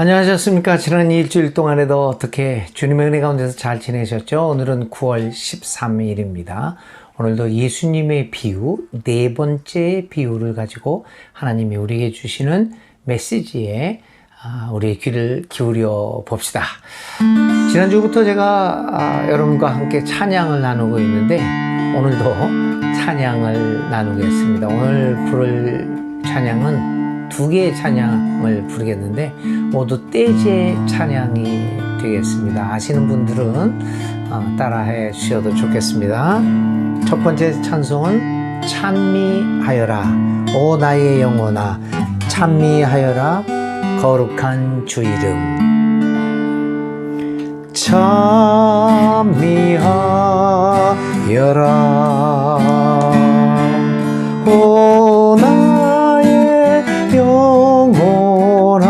안녕하셨습니까? 지난 일주일 동안에도 어떻게 주님의 은혜 가운데서 잘 지내셨죠? 오늘은 9월 13일입니다. 오늘도 예수님의 비유, 네 번째 비유를 가지고 하나님이 우리에게 주시는 메시지에 우리의 귀를 기울여 봅시다. 지난주부터 제가 여러분과 함께 찬양을 나누고 있는데 오늘도 찬양을 나누겠습니다. 오늘 부를 찬양은 두 개의 찬양을 부르겠는데 모두 떼제 찬양이 되겠습니다. 아시는 분들은 따라해 주셔도 좋겠습니다. 첫 번째 찬송은 찬미하여라 오 나의 영혼아 찬미하여라 거룩한 주 이름. 찬미하여라 오 나의 영혼아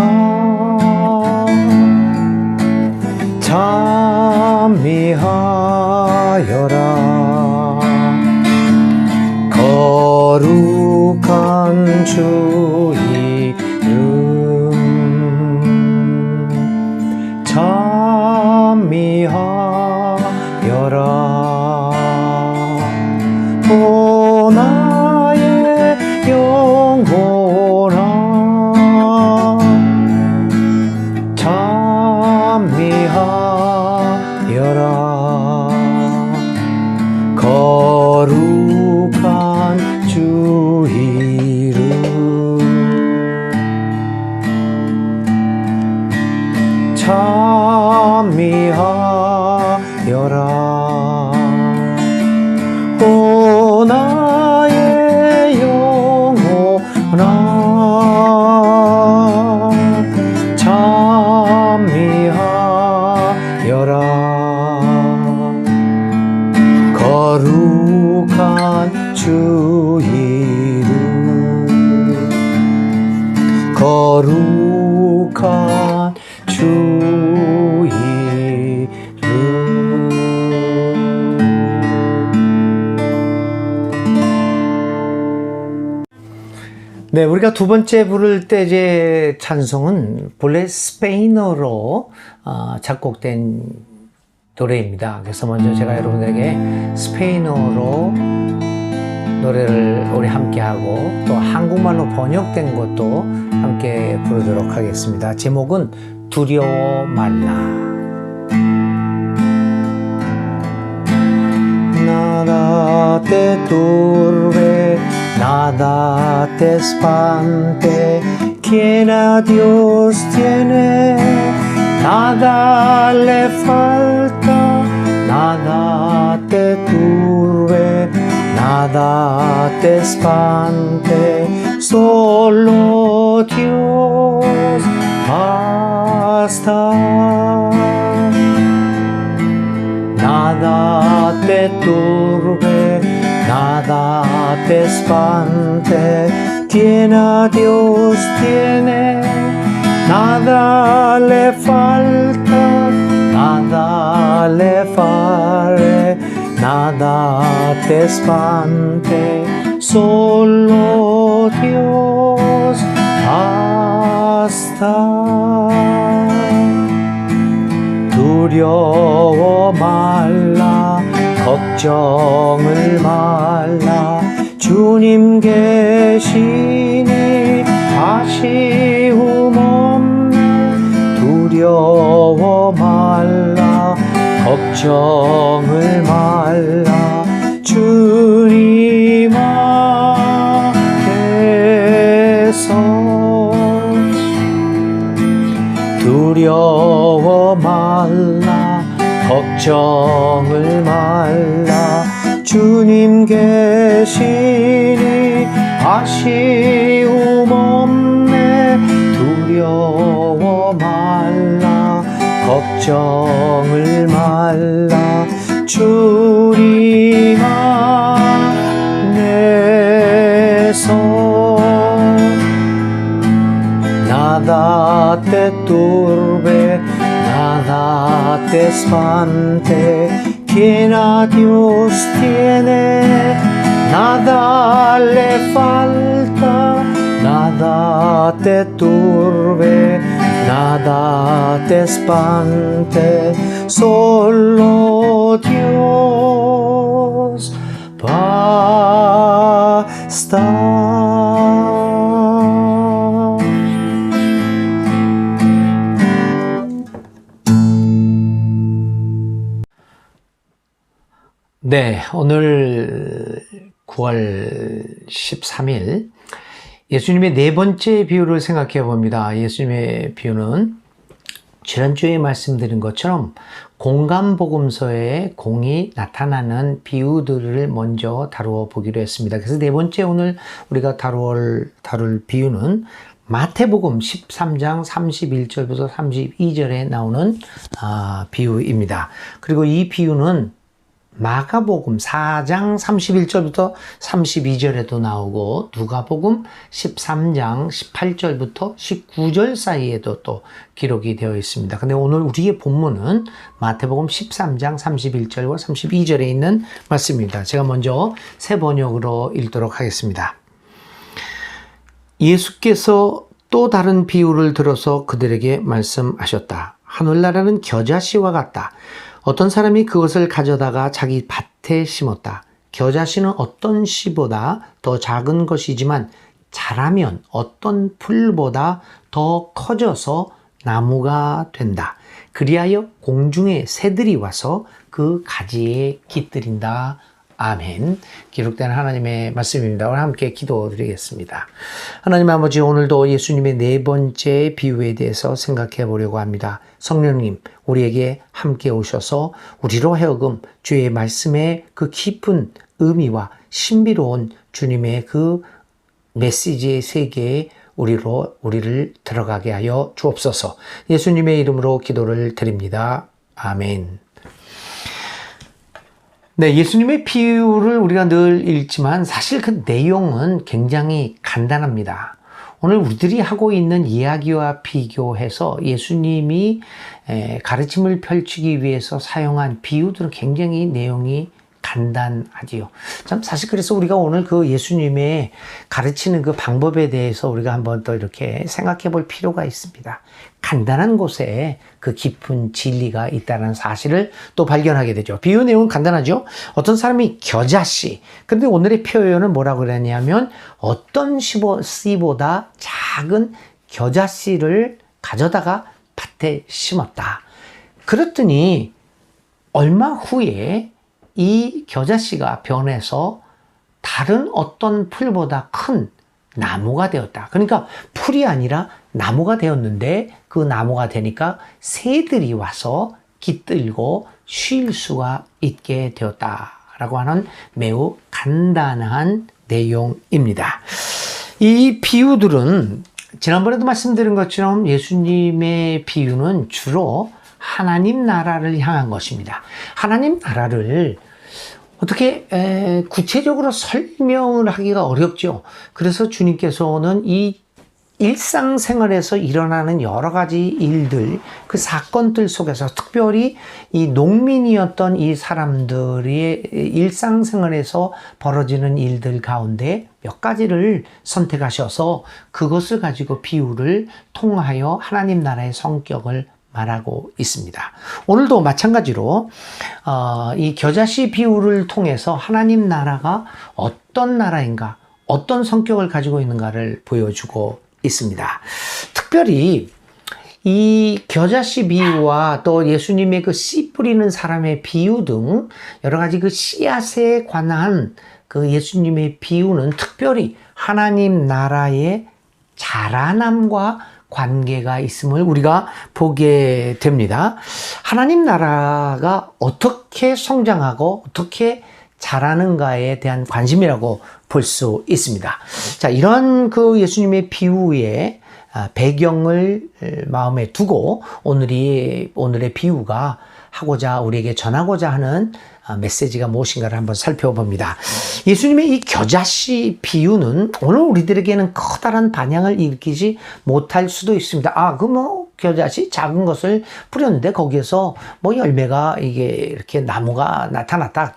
찬미하여라 거룩한 주 이름. 찬미하여라 오 나의 영혼아 찬미하여라 거룩한 주 이름. 찬미하여라 오 나의 영혼아 찬미하여라 거룩한 주 이름. 거룩한 주 이름. 네, 우리가 두 번째 부를 떼제 찬송은 본래 스페인어로 작곡된 노래입니다. 그래서 먼저 제가 여러분에게 스페인어로 노래를 우리 함께 하고 또 한국말로 번역된 것도 함께 부르도록 하겠습니다. 제목은 두려워 말라. Nada te turbe, nada te espante, quien a Dios tiene, nada le falta, nada te turbe, nada te espante, solo Dios basta. Nada te turbe, nada te espante, quien a Dios tiene, nada le falta, nada le falle, nada te espante, solo Dios basta. 두려워 말라 걱정을 말라 주님 계시니 아쉬움 없네. 두려워 말라 걱정을 말라 주님 앞에서. 두려워 말라 걱정을 말라 주님 계시니 아쉬움 없네. 두려워 말라 걱정을 말라 주님 안에서. Nada te turbe, nada te espante, quien a Dios tiene, nada le falta, nada te turbe, nada te espante, solo Dios basta. 네, 오늘 9월 13일 예수님의 네 번째 비유를 생각해 봅니다. 예수님의 비유는 지난주에 말씀드린 것처럼 공감복음서에 공이 나타나는 비유들을 먼저 다루어 보기로 했습니다. 그래서 네 번째 오늘 우리가 다룰 비유는 마태복음 13장 31절부터 32절에 나오는 비유입니다. 그리고 이 비유는 마가복음 4장 31절부터 32절에도 나오고 누가복음 13장 18절부터 19절 사이에도 또 기록이 되어 있습니다. 근데 오늘 우리의 본문은 마태복음 13장 31절과 32절에 있는 말씀입니다. 제가 먼저 새 번역으로 읽도록 하겠습니다. 예수께서 또 다른 비유를 들어서 그들에게 말씀하셨다. 하늘나라는 겨자씨와 같다. 어떤 사람이 그것을 가져다가 자기 밭에 심었다. 겨자씨는 어떤 씨보다 더 작은 것이지만 자라면 어떤 풀보다 더 커져서 나무가 된다. 그리하여 공중의 새들이 와서 그 가지에 깃들인다. 아멘. 기록된 하나님의 말씀입니다. 오늘 함께 기도드리겠습니다. 하나님 아버지, 오늘도 예수님의 네 번째 비유에 대해서 생각해 보려고 합니다. 성령님, 우리에게 함께 오셔서 우리로 하여금 주의 말씀의 그 깊은 의미와 신비로운 주님의 그 메시지의 세계에 우리를 들어가게 하여 주옵소서. 예수님의 이름으로 기도를 드립니다. 아멘. 네, 예수님의 비유를 우리가 늘 읽지만 사실 그 내용은 굉장히 간단합니다. 오늘 우리들이 하고 있는 이야기와 비교해서 예수님이 가르침을 펼치기 위해서 사용한 비유들은 굉장히 내용이 간단하지요. 참 사실 그래서 우리가 오늘 그 예수님의 가르치는 그 방법에 대해서 우리가 한번 또 이렇게 생각해 볼 필요가 있습니다. 간단한 곳에 그 깊은 진리가 있다는 사실을 또 발견하게 되죠. 비유 내용은 간단하죠. 어떤 사람이 겨자씨, 근데 오늘의 표현은 뭐라고 그랬냐면 어떤 씨보다 작은 겨자씨를 가져다가 밭에 심었다. 그랬더니 얼마 후에 이 겨자씨가 변해서 다른 어떤 풀보다 큰 나무가 되었다. 그러니까 풀이 아니라 나무가 되었는데 그 나무가 되니까 새들이 와서 깃들고 쉴 수가 있게 되었다라고 하는 매우 간단한 내용입니다. 이 비유들은 지난번에도 말씀드린 것처럼 예수님의 비유는 주로 하나님 나라를 향한 것입니다. 하나님 나라를 어떻게 구체적으로 설명을 하기가 어렵죠. 그래서 주님께서는 이 일상생활에서 일어나는 여러 가지 일들, 그 사건들 속에서 특별히 이 농민이었던 이 사람들의 일상생활에서 벌어지는 일들 가운데 몇 가지를 선택하셔서 그것을 가지고 비유를 통하여 하나님 나라의 성격을 말하고 있습니다. 오늘도 마찬가지로 이 겨자씨 비유를 통해서 하나님 나라가 어떤 나라인가, 어떤 성격을 가지고 있는가를 보여주고 있습니다. 특별히 이 겨자씨 비유와 또 예수님의 그 씨 뿌리는 사람의 비유 등 여러 가지 그 씨앗에 관한 그 예수님의 비유는 특별히 하나님 나라의 자라남과 관계가 있음을 우리가 보게 됩니다. 하나님 나라가 어떻게 성장하고 어떻게 자라는가에 대한 관심이라고 볼 수 있습니다. 자, 이런 그 예수님의 비유의 배경을 마음에 두고 오늘의 비유가 우리에게 전하고자 하는 메시지가 무엇인가를 한번 살펴봅니다. 예수님의 이 겨자씨 비유는 오늘 우리들에게는 커다란 반향을 일으키지 못할 수도 있습니다. 겨자씨 작은 것을 뿌렸는데 거기에서 뭐 열매가 이게 이렇게 나무가 나타났다.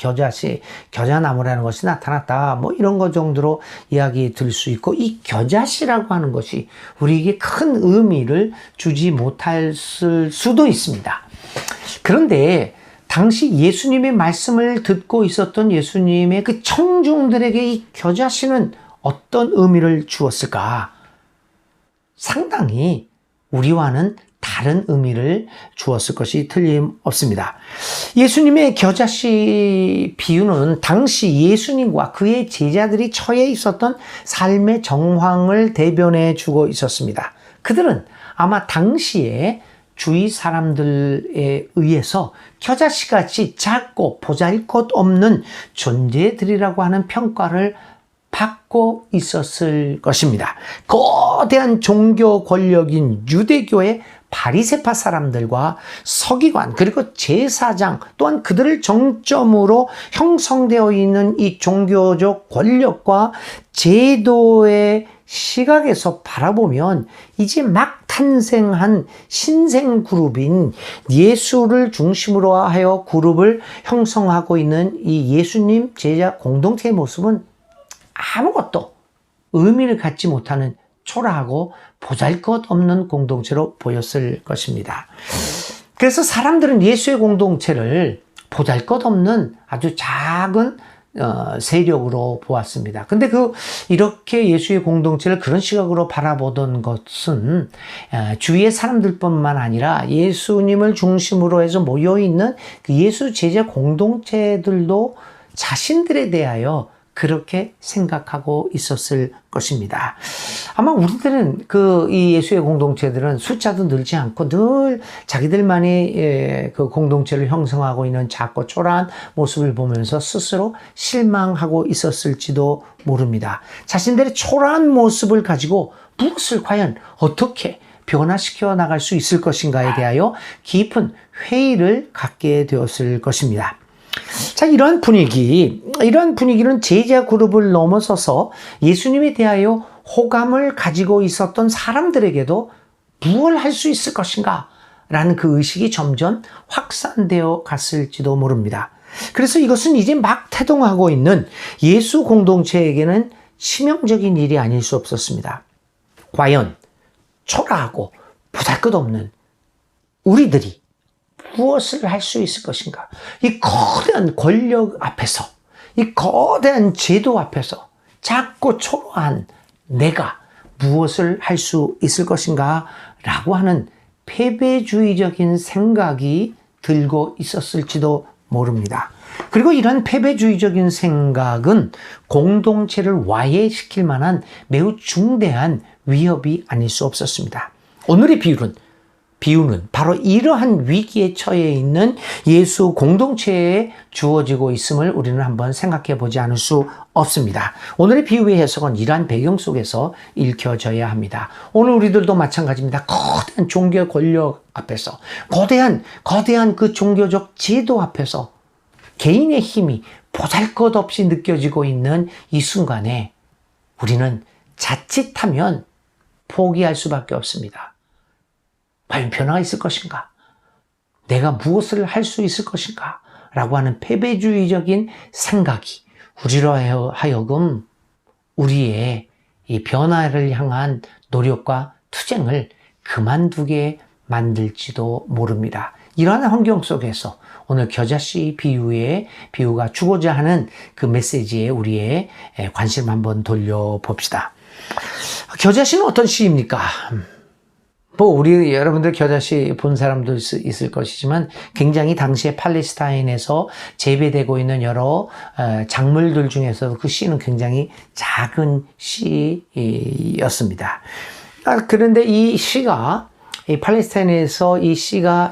겨자나무라는 것이 나타났다. 뭐 이런 것 정도로 이야기 들 수 있고, 이 겨자씨라고 하는 것이 우리에게 큰 의미를 주지 못할 수도 있습니다. 그런데 당시 예수님의 말씀을 듣고 있었던 예수님의 그 청중들에게 이 겨자씨는 어떤 의미를 주었을까? 상당히 우리와는 다른 의미를 주었을 것이 틀림없습니다. 예수님의 겨자씨 비유는 당시 예수님과 그의 제자들이 처해 있었던 삶의 정황을 대변해 주고 있었습니다. 그들은 아마 당시에 주위 사람들에 의해서 겨자씨같이 작고 보잘것없는 존재들이라고 하는 평가를 받고 있었을 것입니다. 거대한 종교 권력인 유대교의 바리새파 사람들과 서기관 그리고 제사장 또한 그들을 정점으로 형성되어 있는 이 종교적 권력과 제도의 시각에서 바라보면 이제 막 탄생한 신생 그룹인 예수를 중심으로 하여 그룹을 형성하고 있는 이 예수님 제자 공동체의 모습은 아무것도 의미를 갖지 못하는 초라하고 보잘것없는 공동체로 보였을 것입니다. 그래서 사람들은 예수의 공동체를 보잘것없는 아주 작은 세력으로 보았습니다. 근데 이렇게 예수의 공동체를 그런 시각으로 바라보던 것은 주위의 사람들뿐만 아니라 예수님을 중심으로 해서 모여있는 그 예수 제자 공동체들도 자신들에 대하여 그렇게 생각하고 있었을 것입니다. 아마 우리들은 이 예수의 공동체들은 숫자도 늘지 않고 늘 자기들만의 그 공동체를 형성하고 있는 작고 초라한 모습을 보면서 스스로 실망하고 있었을지도 모릅니다. 자신들의 초라한 모습을 가지고 무엇을 과연 어떻게 변화시켜 나갈 수 있을 것인가에 대하여 깊은 회의를 갖게 되었을 것입니다. 자, 이러한 분위기는 제자 그룹을 넘어서서 예수님에 대하여 호감을 가지고 있었던 사람들에게도 무엇을 할 수 있을 것인가? 라는 그 의식이 점점 확산되어 갔을지도 모릅니다. 그래서 이것은 이제 막 태동하고 있는 예수 공동체에게는 치명적인 일이 아닐 수 없었습니다. 과연 초라하고 보잘것없는 우리들이 무엇을 할 수 있을 것인가? 이 거대한 권력 앞에서, 이 거대한 제도 앞에서 작고 초라한 내가 무엇을 할 수 있을 것인가? 라고 하는 패배주의적인 생각이 들고 있었을지도 모릅니다. 그리고 이런 패배주의적인 생각은 공동체를 와해시킬 만한 매우 중대한 위협이 아닐 수 없었습니다. 오늘의 비유는 바로 이러한 위기에 처해 있는 예수 공동체에 주어지고 있음을 우리는 한번 생각해 보지 않을 수 없습니다. 오늘의 비유의 해석은 이러한 배경 속에서 읽혀져야 합니다. 오늘 우리들도 마찬가지입니다. 거대한 종교 권력 앞에서, 거대한 그 종교적 제도 앞에서 개인의 힘이 보잘것없이 느껴지고 있는 이 순간에 우리는 자칫하면 포기할 수밖에 없습니다. 과연 변화가 있을 것인가? 내가 무엇을 할 수 있을 것인가? 라고 하는 패배주의적인 생각이 우리로 하여금 우리의 이 변화를 향한 노력과 투쟁을 그만두게 만들지도 모릅니다. 이러한 환경 속에서 오늘 겨자씨 비유가 주고자 하는 그 메시지에 우리의 관심 한번 돌려봅시다. 겨자씨는 어떤 씨입니까? 여러분들 겨자씨 본 사람도 있을 것이지만 굉장히 당시에 팔레스타인에서 재배되고 있는 여러 작물들 중에서 그 씨는 굉장히 작은 씨였습니다. 그런데 이 씨가 팔레스타인에서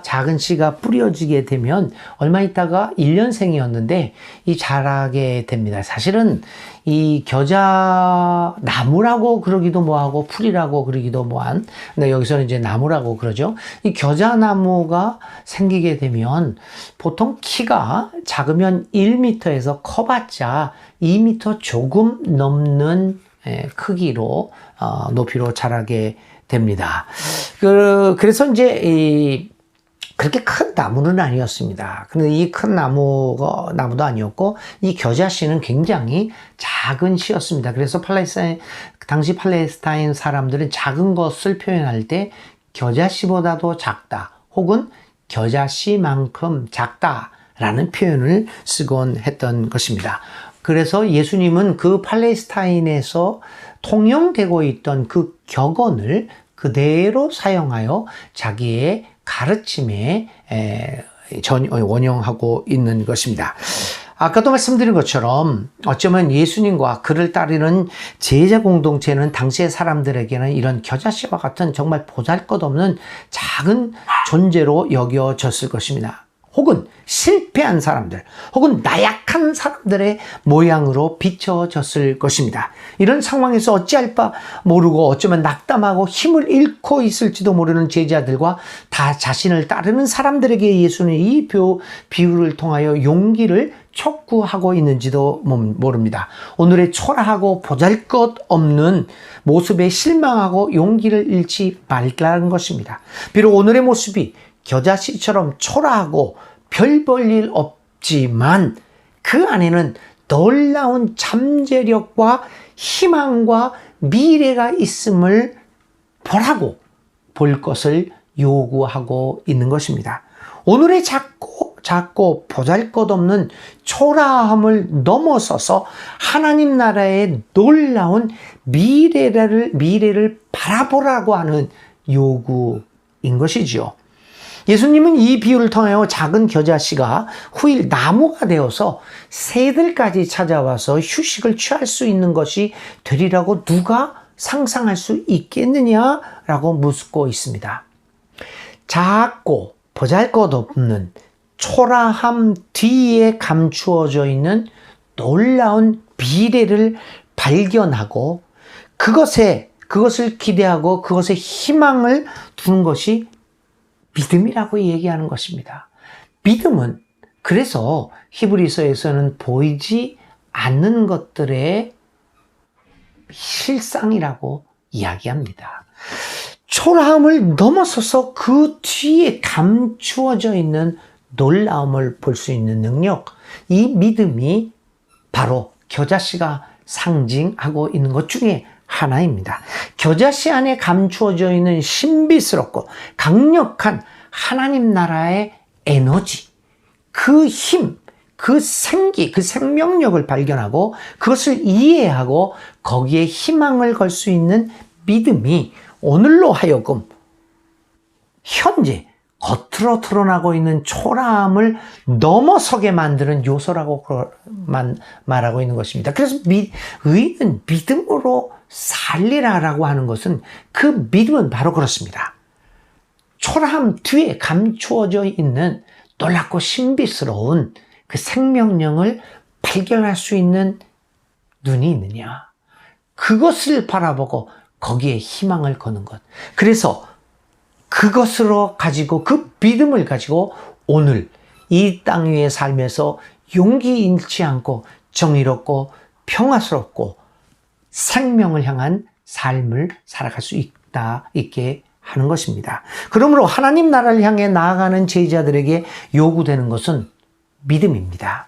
작은 씨가 뿌려지게 되면 얼마 있다가 1년생이었는데 자라게 됩니다. 사실은 이 겨자 나무라고 그러기도 뭐하고 풀이라고 그러기도 뭐한, 근데 여기서는 이제 나무라고 그러죠. 이 겨자 나무가 생기게 되면 보통 키가 작으면 1m에서 커봤자 2m 조금 넘는 크기로 높이로 자라게 됩니다. 그래서 이제 그렇게 큰 나무는 아니었습니다. 그런데 이 큰 나무도 아니었고, 이 겨자씨는 굉장히 작은 씨였습니다. 그래서 당시 팔레스타인 사람들은 작은 것을 표현할 때 겨자씨보다도 작다, 혹은 겨자씨만큼 작다라는 표현을 쓰곤 했던 것입니다. 그래서 예수님은 그 팔레스타인에서 통용되고 있던 그 격언을 그대로 사용하여 자기의 가르침에 원용하고 있는 것입니다. 아까도 말씀드린 것처럼 어쩌면 예수님과 그를 따르는 제자 공동체는 당시의 사람들에게는 이런 겨자씨와 같은 정말 보잘것없는 작은 존재로 여겨졌을 것입니다. 혹은 실패한 사람들, 혹은 나약한 사람들의 모양으로 비춰졌을 것입니다. 이런 상황에서 어찌할 바 모르고 어쩌면 낙담하고 힘을 잃고 있을지도 모르는 제자들과 다 자신을 따르는 사람들에게 예수는 이 비유를 통하여 용기를 촉구하고 있는지도 모릅니다. 오늘의 초라하고 보잘것없는 모습에 실망하고 용기를 잃지 말라는 것입니다. 비록 오늘의 모습이 겨자씨처럼 초라하고 별 볼 일 없지만 그 안에는 놀라운 잠재력과 희망과 미래가 있음을 볼 것을 요구하고 있는 것입니다. 오늘의 작고 보잘것없는 초라함을 넘어서서 하나님 나라의 놀라운 미래를 바라보라고 하는 요구인 것이지요. 예수님은 이 비유를 통하여 작은 겨자씨가 후일 나무가 되어서 새들까지 찾아와서 휴식을 취할 수 있는 것이 되리라고 누가 상상할 수 있겠느냐라고 묻고 있습니다. 작고 보잘것없는 초라함 뒤에 감추어져 있는 놀라운 미래를 발견하고 그것을 기대하고 그것에 희망을 두는 것이 믿음이라고 얘기하는 것입니다. 믿음은 그래서 히브리서에서는 보이지 않는 것들의 실상이라고 이야기합니다. 초라함을 넘어서서 그 뒤에 감추어져 있는 놀라움을 볼 수 있는 능력, 이 믿음이 바로 겨자씨가 상징하고 있는 것 중에 하나입니다. 겨자씨 안에 감추어져 있는 신비스럽고 강력한 하나님 나라의 에너지, 그 힘, 그 생기, 그 생명력을 발견하고 그것을 이해하고 거기에 희망을 걸 수 있는 믿음이 오늘로 하여금 현재 겉으로 드러나고 있는 초라함을 넘어서게 만드는 요소라고 말하고 있는 것입니다. 그래서 의인은 믿음으로 살리라라고 하는 것은 그 믿음은 바로 그렇습니다. 초라함 뒤에 감추어져 있는 놀랍고 신비스러운 그 생명력을 발견할 수 있는 눈이 있느냐. 그것을 바라보고 거기에 희망을 거는 것. 그래서 그것으로 가지고 그 믿음을 가지고 오늘 이 땅 위의 삶에서 용기 잃지 않고 정의롭고 평화스럽고 생명을 향한 삶을 살아갈 수 있게 하는 것입니다. 그러므로 하나님 나라를 향해 나아가는 제자들에게 요구되는 것은 믿음입니다.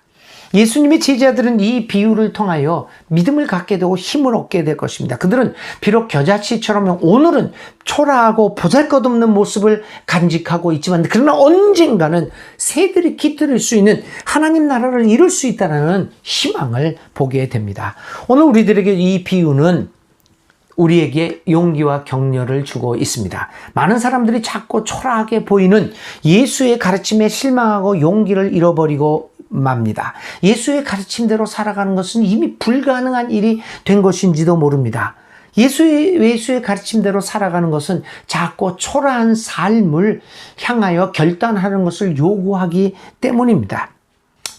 예수님의 제자들은 이 비유를 통하여 믿음을 갖게 되고 힘을 얻게 될 것입니다. 그들은 비록 겨자씨처럼 오늘은 초라하고 보잘것없는 모습을 간직하고 있지만 그러나 언젠가는 새들이 깃들일 수 있는 하나님 나라를 이룰 수 있다는 희망을 보게 됩니다. 오늘 우리들에게 이 비유는 우리에게 용기와 격려를 주고 있습니다. 많은 사람들이 작고 초라하게 보이는 예수의 가르침에 실망하고 용기를 잃어버리고 맙니다. 예수의 가르침대로 살아가는 것은 이미 불가능한 일이 된 것인지도 모릅니다. 예수의 가르침대로 살아가는 것은 작고 초라한 삶을 향하여 결단하는 것을 요구하기 때문입니다.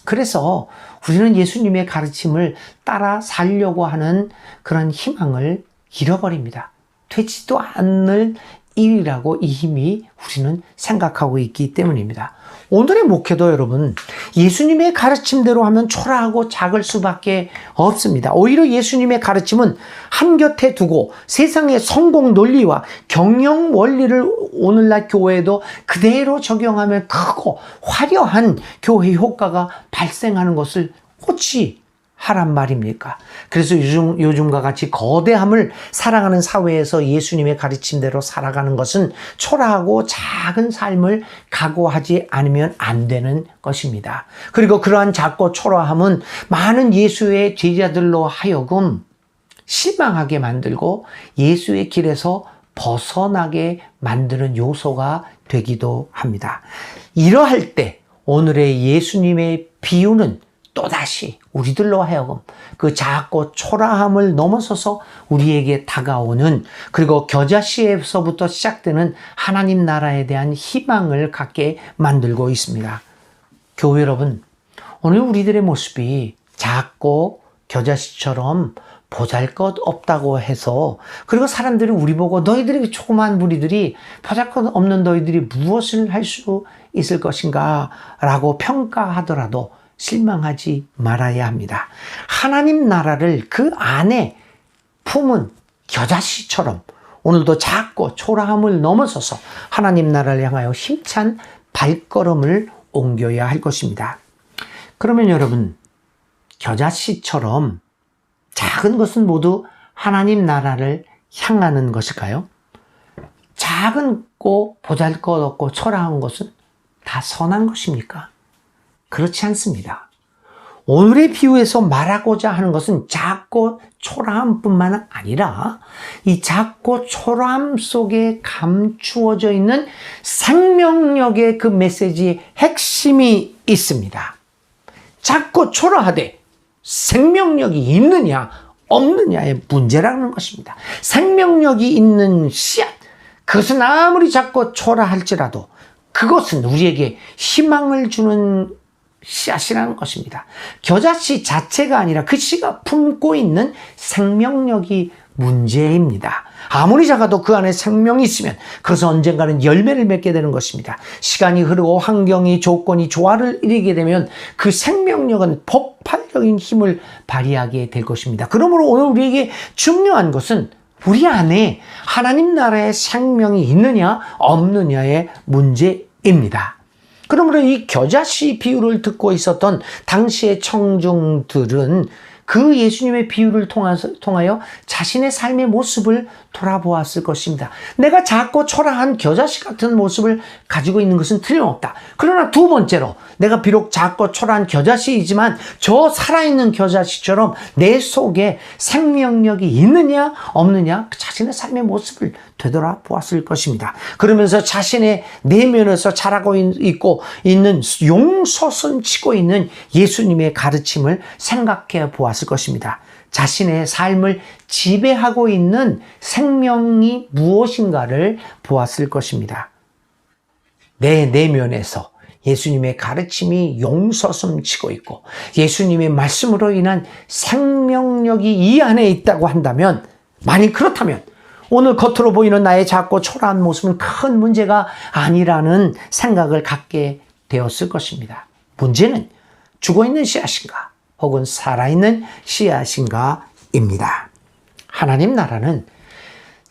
그래서 우리는 예수님의 가르침을 따라 살려고 하는 그런 희망을 잃어버립니다. 되지도 않을 일이라고 이미 우리는 생각하고 있기 때문입니다. 오늘의 목회도 여러분, 예수님의 가르침대로 하면 초라하고 작을 수밖에 없습니다. 오히려 예수님의 가르침은 한곁에 두고 세상의 성공 논리와 경영 원리를 오늘날 교회도 그대로 적용하면 크고 화려한 교회 효과가 발생하는 것을 어찌 하란 말입니까? 그래서 요즘과 같이 거대함을 사랑하는 사회에서 예수님의 가르침대로 살아가는 것은 초라하고 작은 삶을 각오하지 않으면 안 되는 것입니다. 그리고 그러한 작고 초라함은 많은 예수의 제자들로 하여금 실망하게 만들고 예수의 길에서 벗어나게 만드는 요소가 되기도 합니다. 이러할 때 오늘의 예수님의 비유는 또다시 우리들로 하여금 그 작고 초라함을 넘어서서 우리에게 다가오는, 그리고 겨자씨에서부터 시작되는 하나님 나라에 대한 희망을 갖게 만들고 있습니다. 교회 여러분, 오늘 우리들의 모습이 작고 겨자씨처럼 보잘것없다고 해서, 그리고 사람들이 우리 보고 너희들이 조그만 무리들이 보잘것없는 너희들이 무엇을 할 수 있을 것인가 라고 평가하더라도 실망하지 말아야 합니다. 하나님 나라를 그 안에 품은 겨자씨처럼 오늘도 작고 초라함을 넘어서서 하나님 나라를 향하여 힘찬 발걸음을 옮겨야 할 것입니다. 그러면 여러분, 겨자씨처럼 작은 것은 모두 하나님 나라를 향하는 것일까요? 작고 보잘것없고 초라한 것은 다 선한 것입니까? 그렇지 않습니다. 오늘의 비유에서 말하고자 하는 것은 작고 초라함뿐만 아니라 이 작고 초라함 속에 감추어져 있는 생명력의 그 메시지의 핵심이 있습니다. 작고 초라하되 생명력이 있느냐 없느냐의 문제라는 것입니다. 생명력이 있는 씨앗, 그것은 아무리 작고 초라할지라도 그것은 우리에게 희망을 주는 씨앗이라는 것입니다. 겨자씨 자체가 아니라 그 씨가 품고 있는 생명력이 문제입니다. 아무리 작아도 그 안에 생명이 있으면 그것은 언젠가는 열매를 맺게 되는 것입니다. 시간이 흐르고 환경이 조건이 조화를 이루게 되면 그 생명력은 폭발적인 힘을 발휘하게 될 것입니다. 그러므로 오늘 우리에게 중요한 것은 우리 안에 하나님 나라의 생명이 있느냐 없느냐의 문제입니다. 그러므로 이 겨자씨 비유를 듣고 있었던 당시의 청중들은 그 예수님의 비유를 통하여 자신의 삶의 모습을 돌아보았을 것입니다. 내가 작고 초라한 겨자씨 같은 모습을 가지고 있는 것은 틀림없다. 그러나 두 번째로, 내가 비록 작고 초라한 겨자씨이지만 저 살아있는 겨자씨처럼 내 속에 생명력이 있느냐 없느냐 자신의 삶의 모습을 되돌아보았을 것입니다. 그러면서 자신의 내면에서 자라고 있고 있는 용서선 치고 있는 예수님의 가르침을 생각해 보았을 것입니다. 자신의 삶을 지배하고 있는 생명이 무엇인가를 보았을 것입니다. 내 내면에서 예수님의 가르침이 용서섬 치고 있고 예수님의 말씀으로 인한 생명력이 이 안에 있다고 한다면, 만일 그렇다면 오늘 겉으로 보이는 나의 작고 초라한 모습은 큰 문제가 아니라는 생각을 갖게 되었을 것입니다. 문제는 죽어있는 씨앗인가 혹은 살아있는 씨앗인가입니다. 하나님 나라는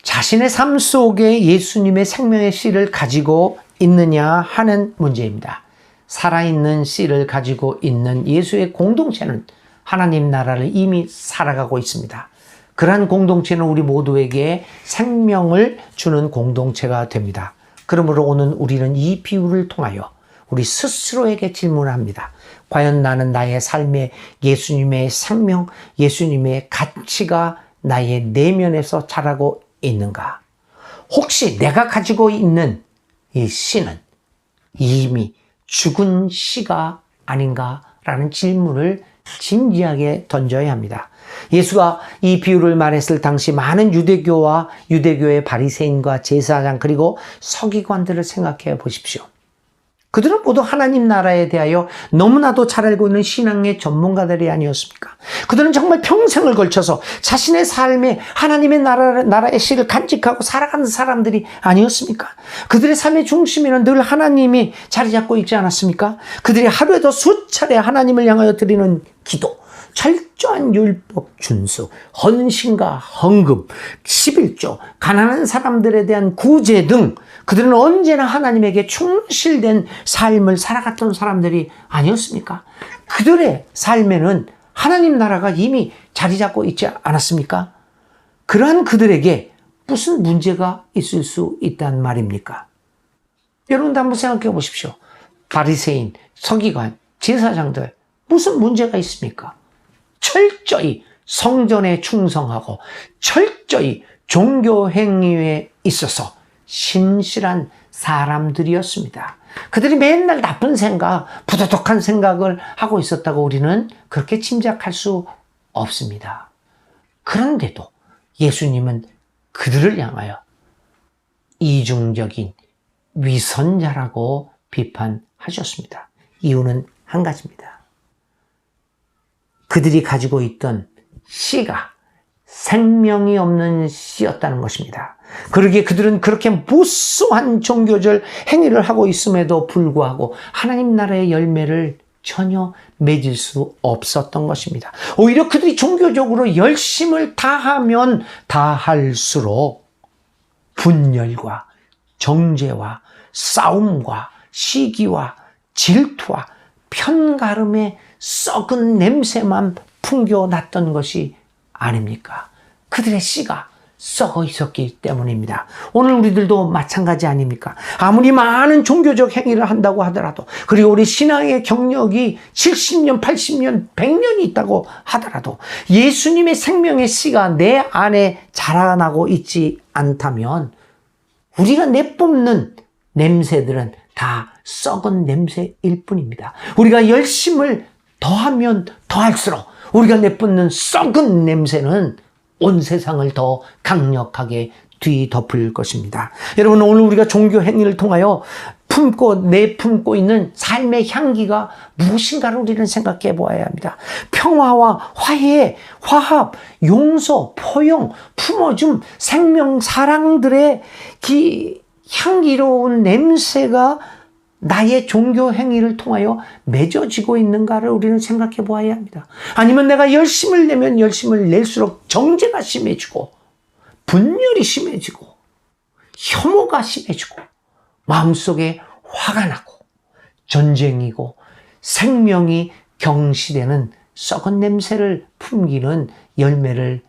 자신의 삶 속에 예수님의 생명의 씨를 가지고 있느냐 하는 문제입니다. 살아있는 씨를 가지고 있는 예수의 공동체는 하나님 나라를 이미 살아가고 있습니다. 그러한 공동체는 우리 모두에게 생명을 주는 공동체가 됩니다. 그러므로 오늘 우리는 이 비유를 통하여 우리 스스로에게 질문합니다. 과연 나는 나의 삶에 예수님의 생명, 예수님의 가치가 나의 내면에서 자라고 있는가? 혹시 내가 가지고 있는 이 씨는 이미 죽은 씨가 아닌가라는 질문을 진지하게 던져야 합니다. 예수가 이 비유를 말했을 당시 많은 유대교의 바리새인과 제사장 그리고 서기관들을 생각해 보십시오. 그들은 모두 하나님 나라에 대하여 너무나도 잘 알고 있는 신앙의 전문가들이 아니었습니까? 그들은 정말 평생을 걸쳐서 자신의 삶에 하나님의 나라의 씨를 간직하고 살아가는 사람들이 아니었습니까? 그들의 삶의 중심에는 늘 하나님이 자리 잡고 있지 않았습니까? 그들이 하루에도 수차례 하나님을 향하여 드리는 기도, 철저한 율법 준수, 헌신과 헌금, 11조, 가난한 사람들에 대한 구제 등 그들은 언제나 하나님에게 충실된 삶을 살아갔던 사람들이 아니었습니까? 그들의 삶에는 하나님 나라가 이미 자리 잡고 있지 않았습니까? 그러한 그들에게 무슨 문제가 있을 수 있단 말입니까? 여러분도 한번 생각해 보십시오. 바리새인, 서기관, 제사장들 무슨 문제가 있습니까? 철저히 성전에 충성하고 철저히 종교 행위에 있어서 신실한 사람들이었습니다. 그들이 맨날 나쁜 생각, 부도덕한 생각을 하고 있었다고 우리는 그렇게 짐작할 수 없습니다. 그런데도 예수님은 그들을 향하여 이중적인 위선자라고 비판하셨습니다. 이유는 한 가지입니다. 그들이 가지고 있던 씨가 생명이 없는 씨였다는 것입니다. 그러기에 그들은 그렇게 무수한 종교적 행위를 하고 있음에도 불구하고 하나님 나라의 열매를 전혀 맺을 수 없었던 것입니다. 오히려 그들이 종교적으로 열심을 다하면 다할수록 분열과 정죄와 싸움과 시기와 질투와 편가름의 썩은 냄새만 풍겨났던 것이 아닙니까? 그들의 씨가 썩어 있었기 때문입니다. 오늘 우리들도 마찬가지 아닙니까? 아무리 많은 종교적 행위를 한다고 하더라도, 그리고 우리 신앙의 경력이 70년, 80년, 100년이 있다고 하더라도 예수님의 생명의 씨가 내 안에 자라나고 있지 않다면 우리가 내뿜는 냄새들은 다 썩은 냄새일 뿐입니다. 우리가 열심을 더하면 더할수록 우리가 내뿜는 썩은 냄새는 온 세상을 더 강력하게 뒤덮을 것입니다. 여러분, 오늘 우리가 종교 행위를 통하여 내품고 있는 삶의 향기가 무엇인가를 우리는 생각해 보아야 합니다. 평화와 화해, 화합, 용서, 포용, 품어줌, 생명, 사랑들의 향기로운 냄새가 나의 종교 행위를 통하여 맺어지고 있는가를 우리는 생각해 보아야 합니다. 아니면 내가 열심을 내면 열심을 낼수록 정죄가 심해지고 분열이 심해지고 혐오가 심해지고 마음속에 화가 나고 전쟁이고 생명이 경시되는 썩은 냄새를 풍기는 열매를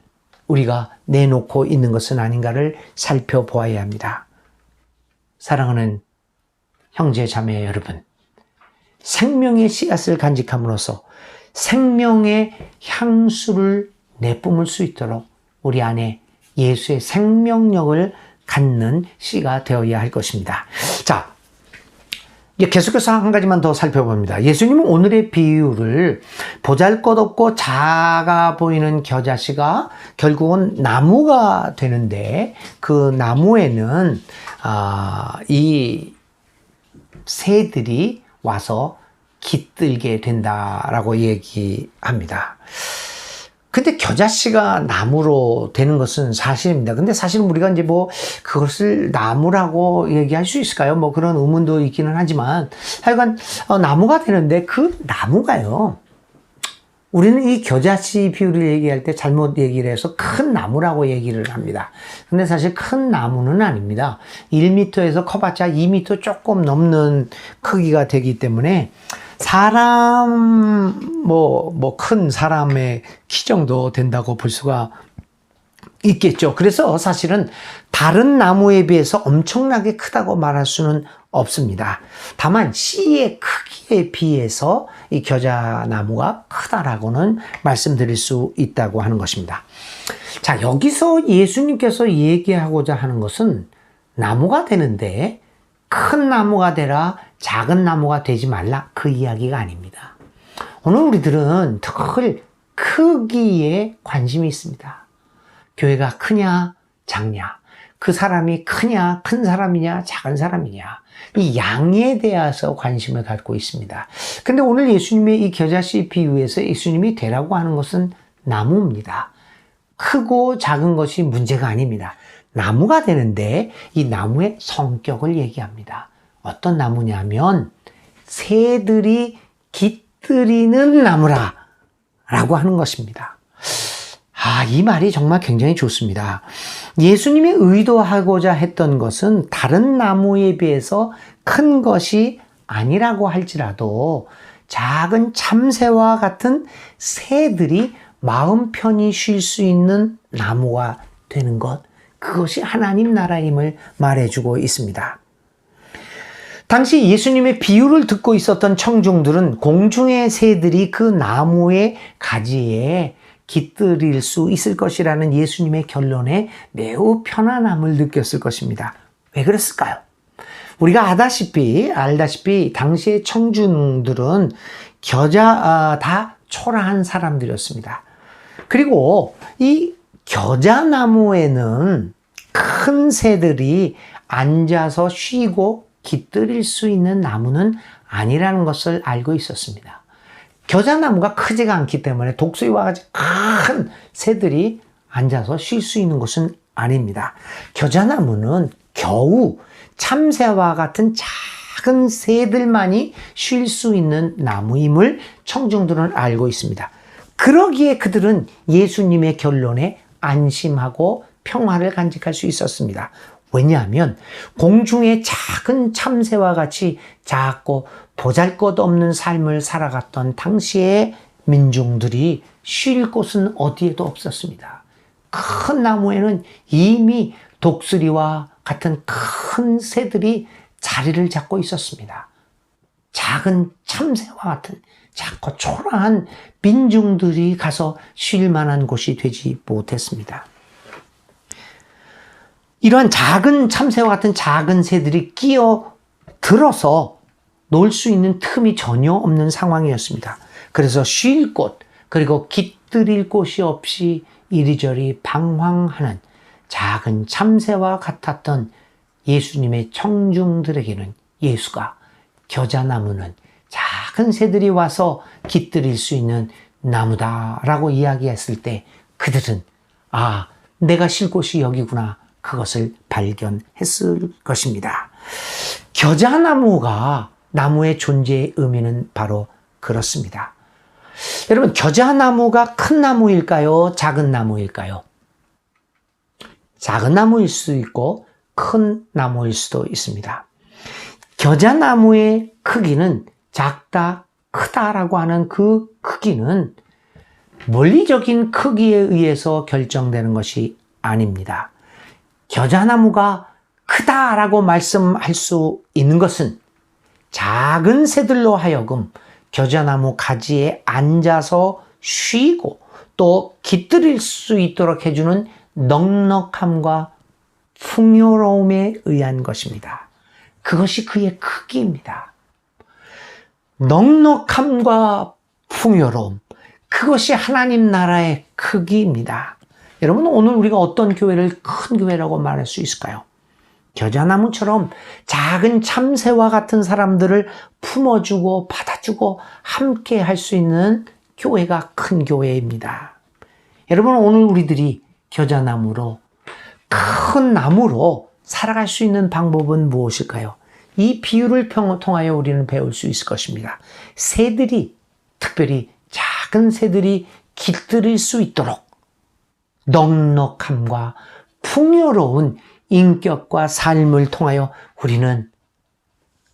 우리가 내놓고 있는 것은 아닌가를 살펴보아야 합니다. 사랑하는 형제 자매 여러분, 생명의 씨앗을 간직함으로써 생명의 향수를 내뿜을 수 있도록 우리 안에 예수의 생명력을 갖는 씨가 되어야 할 것입니다. 자, 이제 계속해서 한 가지만 더 살펴봅니다. 예수님은 오늘의 비유를 보잘것없고 작아 보이는 겨자씨가 결국은 나무가 되는데 그 나무에는 이 새들이 와서 깃들게 된다라고 얘기합니다. 근데 겨자씨가 나무로 되는 것은 사실입니다. 근데 사실은 우리가 이제 그것을 나무라고 얘기할 수 있을까요? 그런 의문도 있기는 하지만 하여간 나무가 되는데 그 나무가요. 우리는 이 겨자씨 비유를 얘기할 때 잘못 얘기를 해서 큰 나무라고 얘기를 합니다. 근데 사실 큰 나무는 아닙니다. 1m에서 커봤자 2m 조금 넘는 크기가 되기 때문에 큰 사람의 키 정도 된다고 볼 수가 있겠죠. 그래서 사실은 다른 나무에 비해서 엄청나게 크다고 말할 수는 없습니다. 다만 씨의 크기에 비해서 이 겨자나무가 크다라고는 말씀드릴 수 있다고 하는 것입니다. 자, 여기서 예수님께서 얘기하고자 하는 것은 나무가 되는데 큰 나무가 되라, 작은 나무가 되지 말라, 그 이야기가 아닙니다. 오늘 우리들은 늘 크기에 관심이 있습니다. 교회가 크냐 작냐, 그 사람이 크냐 큰 사람이냐 작은 사람이냐, 이 양에 대해서 관심을 갖고 있습니다. 근데 오늘 예수님의 이 겨자씨 비유에서 예수님이 되라고 하는 것은 나무입니다. 크고 작은 것이 문제가 아닙니다. 나무가 되는데 이 나무의 성격을 얘기합니다. 어떤 나무냐면 새들이 깃들이는 나무라 라고 하는 것입니다. 이 말이 정말 굉장히 좋습니다. 예수님이 의도하고자 했던 것은 다른 나무에 비해서 큰 것이 아니라고 할지라도 작은 참새와 같은 새들이 마음 편히 쉴 수 있는 나무가 되는 것, 그것이 하나님 나라임을 말해주고 있습니다. 당시 예수님의 비유를 듣고 있었던 청중들은 공중의 새들이 그 나무의 가지에 깃들일 수 있을 것이라는 예수님의 결론에 매우 편안함을 느꼈을 것입니다. 왜 그랬을까요? 우리가 알다시피 당시의 청중들은 다 초라한 사람들이었습니다. 그리고 이 겨자나무에는 큰 새들이 앉아서 쉬고 깃들일 수 있는 나무는 아니라는 것을 알고 있었습니다. 겨자나무가 크지가 않기 때문에 독수리와 같이 큰 새들이 앉아서 쉴 수 있는 곳은 아닙니다. 겨자나무는 겨우 참새와 같은 작은 새들만이 쉴 수 있는 나무임을 청중들은 알고 있습니다. 그러기에 그들은 예수님의 결론에 안심하고 평화를 간직할 수 있었습니다. 왜냐하면 공중의 작은 참새와 같이 작고 보잘것없는 삶을 살아갔던 당시의 민중들이 쉴 곳은 어디에도 없었습니다. 큰 나무에는 이미 독수리와 같은 큰 새들이 자리를 잡고 있었습니다. 작은 참새와 같은 작고 초라한 민중들이 가서 쉴 만한 곳이 되지 못했습니다. 이러한 작은 참새와 같은 작은 새들이 끼어들어서 놀 수 있는 틈이 전혀 없는 상황이었습니다. 그래서 쉴 곳, 그리고 깃들일 곳이 없이 이리저리 방황하는 작은 참새와 같았던 예수님의 청중들에게는 예수가 겨자나무는 작은 새들이 와서 깃들일 수 있는 나무다라고 이야기했을 때 그들은 내가 쉴 곳이 여기구나, 그것을 발견했을 것입니다. 겨자나무가 나무의 존재의 의미는 바로 그렇습니다. 여러분, 겨자나무가 큰 나무일까요? 작은 나무일까요? 작은 나무일 수도 있고 큰 나무일 수도 있습니다. 겨자나무의 크기는 작다, 크다라고 하는 그 크기는 물리적인 크기에 의해서 결정되는 것이 아닙니다. 겨자나무가 크다라고 말씀할 수 있는 것은 작은 새들로 하여금 겨자나무 가지에 앉아서 쉬고 또 깃들일 수 있도록 해주는 넉넉함과 풍요로움에 의한 것입니다. 그것이 그의 크기입니다. 넉넉함과 풍요로움, 그것이 하나님 나라의 크기입니다. 여러분, 오늘 우리가 어떤 교회를 큰 교회라고 말할 수 있을까요? 겨자나무처럼 작은 참새와 같은 사람들을 품어주고 받아주고 함께 할 수 있는 교회가 큰 교회입니다. 여러분, 오늘 우리들이 겨자나무로, 큰 나무로 살아갈 수 있는 방법은 무엇일까요? 이 비유를 통하여 우리는 배울 수 있을 것입니다. 새들이, 특별히 작은 새들이 깃들일 수 있도록 넉넉함과 풍요로운 인격과 삶을 통하여 우리는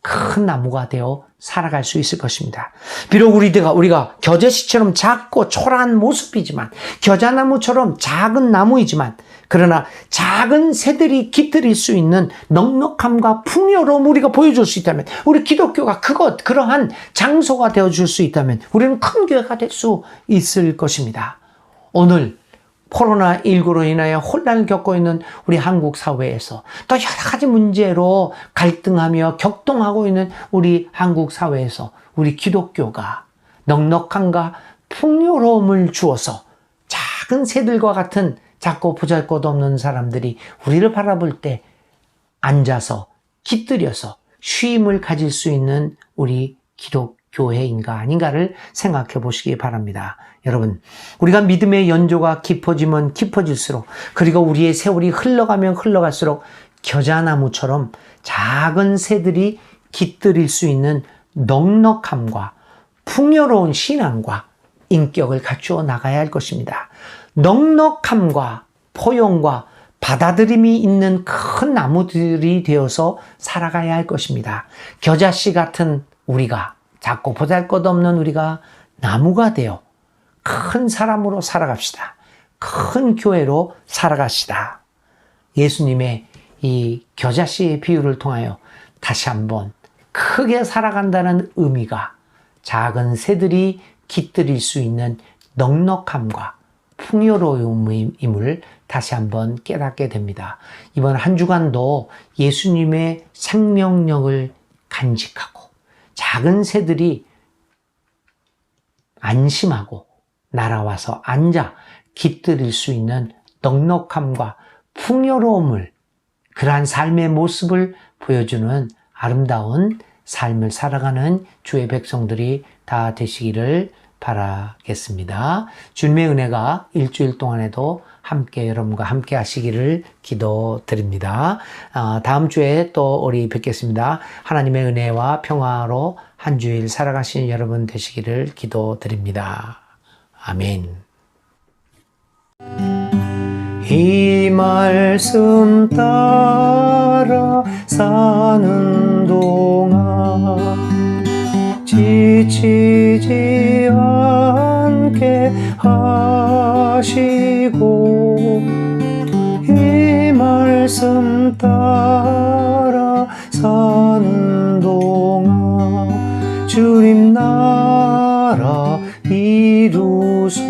큰 나무가 되어 살아갈 수 있을 것입니다. 비록 우리가 겨자씨처럼 작고 초라한 모습이지만, 겨자나무처럼 작은 나무이지만, 그러나 작은 새들이 깃들일 수 있는 넉넉함과 풍요로움 우리가 보여줄 수 있다면, 우리 기독교가 그러한 장소가 되어줄 수 있다면 우리는 큰 교회가 될 수 있을 것입니다. 오늘 코로나19로 인하여 혼란을 겪고 있는 우리 한국 사회에서, 또 여러 가지 문제로 갈등하며 격동하고 있는 우리 한국 사회에서 우리 기독교가 넉넉함과 풍요로움을 주어서 작은 새들과 같은 작고 보잘것없는 사람들이 우리를 바라볼 때 앉아서 깃들여서 쉼을 가질 수 있는 우리 기독교회인가 아닌가를 생각해 보시기 바랍니다. 여러분, 우리가 믿음의 연조가 깊어지면 깊어질수록, 그리고 우리의 세월이 흘러가면 흘러갈수록 겨자나무처럼 작은 새들이 깃들일 수 있는 넉넉함과 풍요로운 신앙과 인격을 갖추어 나가야 할 것입니다. 넉넉함과 포용과 받아들임이 있는 큰 나무들이 되어서 살아가야 할 것입니다. 겨자씨 같은 우리가, 작고 보잘것없는 우리가 나무가 되어 큰 사람으로 살아갑시다. 큰 교회로 살아갑시다. 예수님의 이 겨자씨의 비유를 통하여 다시 한번 크게 살아간다는 의미가 작은 새들이 깃들일 수 있는 넉넉함과 풍요로움임을 다시 한번 깨닫게 됩니다. 이번 한 주간도 예수님의 생명력을 간직하고 작은 새들이 안심하고 날아와서 앉아 깃들일 수 있는 넉넉함과 풍요로움을, 그러한 삶의 모습을 보여주는 아름다운 삶을 살아가는 주의 백성들이 다 되시기를 바라겠습니다. 주님의 은혜가 일주일 동안에도 함께 여러분과 함께 하시기를 기도드립니다. 다음 주에 또 우리 뵙겠습니다. 하나님의 은혜와 평화로 한 주일 살아가신 여러분 되시기를 기도드립니다. 아멘. 이 말씀 따라 사는 동안 지치지 않게 하시고, 이 말씀 따라 사는 동안 주님 나라 이루소서.